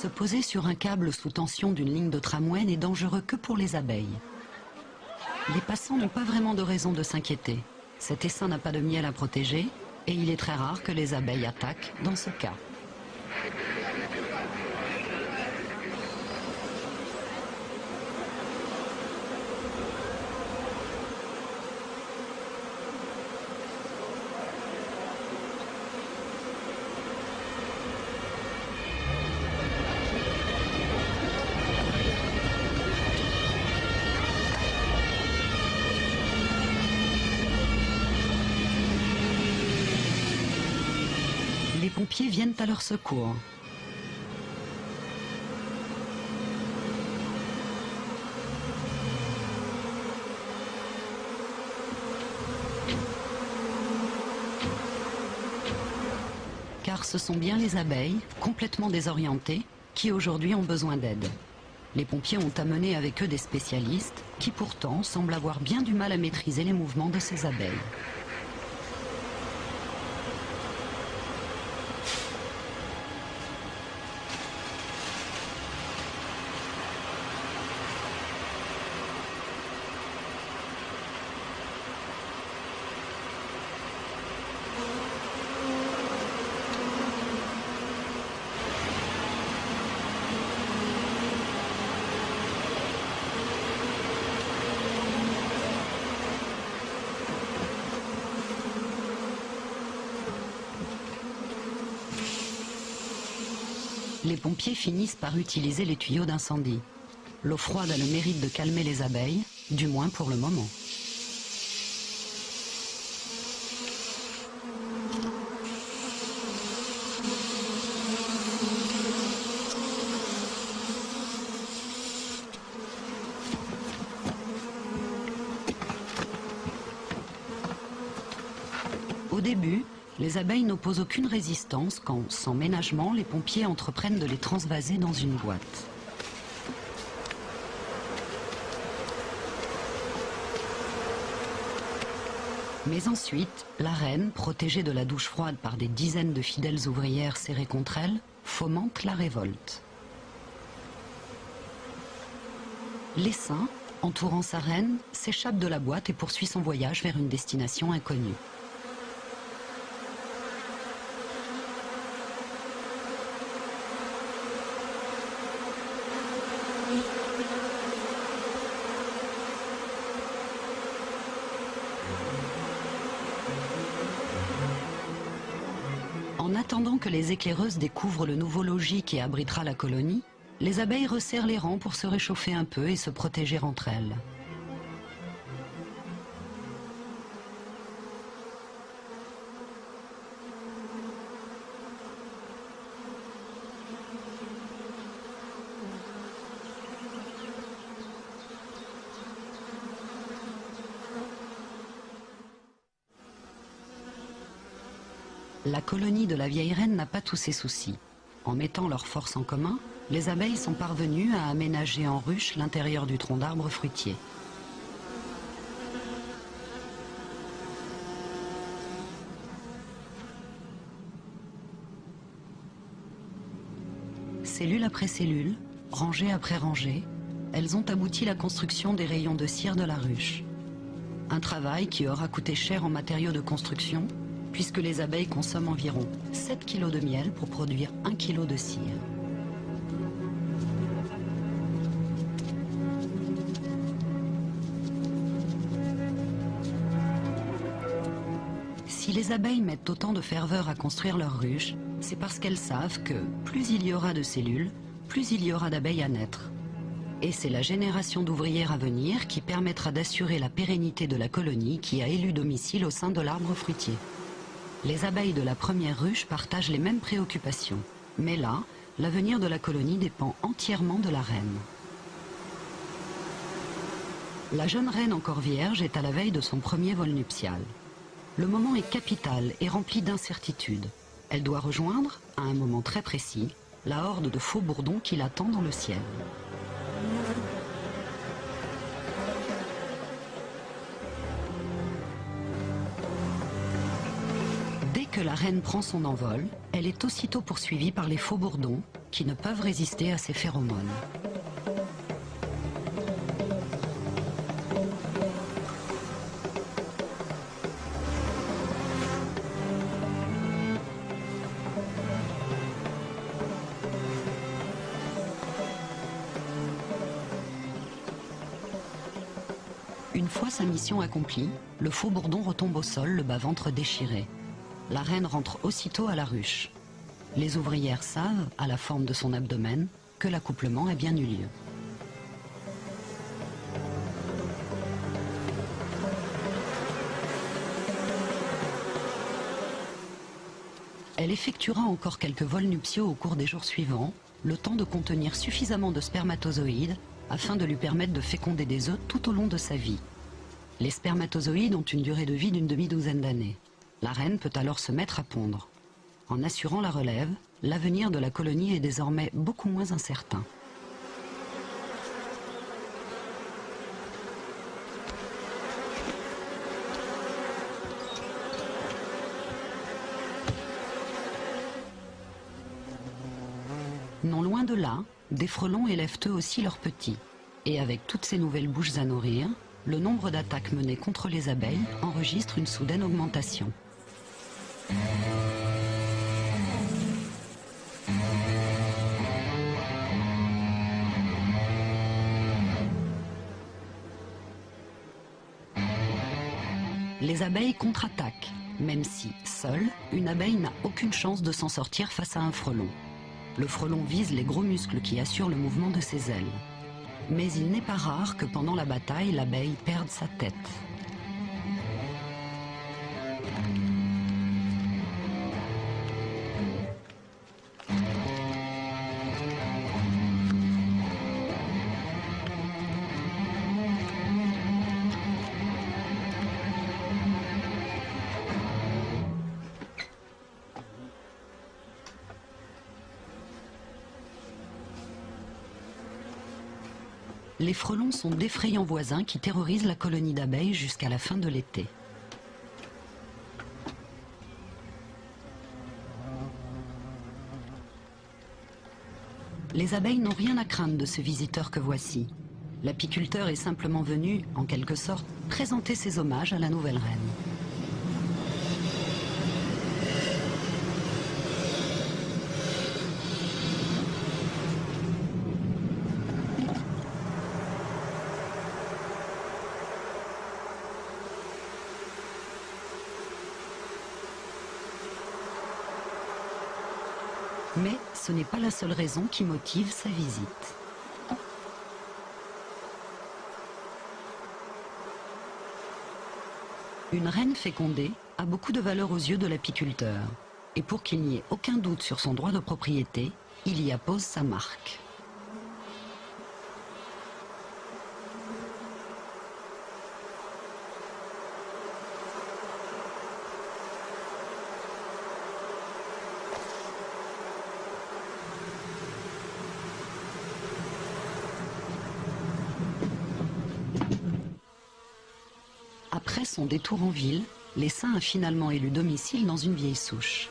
Se poser sur un câble sous tension d'une ligne de tramway n'est dangereux que pour les abeilles. Les passants n'ont pas vraiment de raison de s'inquiéter. Cet essaim n'a pas de miel à protéger et il est très rare que les abeilles attaquent dans ce cas. Les pompiers viennent à leur secours. Car ce sont bien les abeilles, complètement désorientées, qui aujourd'hui ont besoin d'aide. Les pompiers ont amené avec eux des spécialistes qui pourtant semblent avoir bien du mal à maîtriser les mouvements de ces abeilles. Les pompiers finissent par utiliser les tuyaux d'incendie. L'eau froide a le mérite de calmer les abeilles, du moins pour le moment. Au début, les abeilles n'opposent aucune résistance quand, sans ménagement, les pompiers entreprennent de les transvaser dans une boîte. Mais ensuite, la reine, protégée de la douche froide par des dizaines de fidèles ouvrières serrées contre elle, fomente la révolte. L'essaim, entourant sa reine, s'échappe de la boîte et poursuit son voyage vers une destination inconnue. En attendant que les éclaireuses découvrent le nouveau logis qui abritera la colonie, les abeilles resserrent les rangs pour se réchauffer un peu et se protéger entre elles. La colonie de la vieille reine n'a pas tous ces soucis. En mettant leurs forces en commun, les abeilles sont parvenues à aménager en ruche l'intérieur du tronc d'arbre fruitier. Cellule après cellule, rangée après rangée, elles ont abouti la construction des rayons de cire de la ruche. Un travail qui aura coûté cher en matériaux de construction, puisque les abeilles consomment environ 7 kg de miel pour produire 1 kg de cire. Si les abeilles mettent autant de ferveur à construire leur ruche, c'est parce qu'elles savent que plus il y aura de cellules, plus il y aura d'abeilles à naître. Et c'est la génération d'ouvrières à venir qui permettra d'assurer la pérennité de la colonie qui a élu domicile au sein de l'arbre fruitier. Les abeilles de la première ruche partagent les mêmes préoccupations. Mais là, l'avenir de la colonie dépend entièrement de la reine. La jeune reine encore vierge est à la veille de son premier vol nuptial. Le moment est capital et rempli d'incertitudes. Elle doit rejoindre, à un moment très précis, la horde de faux bourdons qui l'attend dans le ciel. Dès que la reine prend son envol, elle est aussitôt poursuivie par les faux bourdons qui ne peuvent résister à ces phéromones. Une fois sa mission accomplie, le faux bourdon retombe au sol, le bas-ventre déchiré. La reine rentre aussitôt à la ruche. Les ouvrières savent, à la forme de son abdomen, que l'accouplement a bien eu lieu. Elle effectuera encore quelques vols nuptiaux au cours des jours suivants, le temps de contenir suffisamment de spermatozoïdes afin de lui permettre de féconder des œufs tout au long de sa vie. Les spermatozoïdes ont une durée de vie d'une demi-douzaine d'années. La reine peut alors se mettre à pondre. En assurant la relève, l'avenir de la colonie est désormais beaucoup moins incertain. Non loin de là, des frelons élèvent eux aussi leurs petits. Et avec toutes ces nouvelles bouches à nourrir, le nombre d'attaques menées contre les abeilles enregistre une soudaine augmentation. Les abeilles contre-attaquent, même si, seule, une abeille n'a aucune chance de s'en sortir face à un frelon. Le frelon vise les gros muscles qui assurent le mouvement de ses ailes. Mais il n'est pas rare que pendant la bataille, l'abeille perde sa tête. Les frelons sont d'effrayants voisins qui terrorisent la colonie d'abeilles jusqu'à la fin de l'été. Les abeilles n'ont rien à craindre de ce visiteur que voici. L'apiculteur est simplement venu, en quelque sorte, présenter ses hommages à la nouvelle reine. Mais ce n'est pas la seule raison qui motive sa visite. Une reine fécondée a beaucoup de valeur aux yeux de l'apiculteur. Et pour qu'il n'y ait aucun doute sur son droit de propriété, il y appose sa marque. Après son détour en ville, l'essaim a finalement élu domicile dans une vieille souche.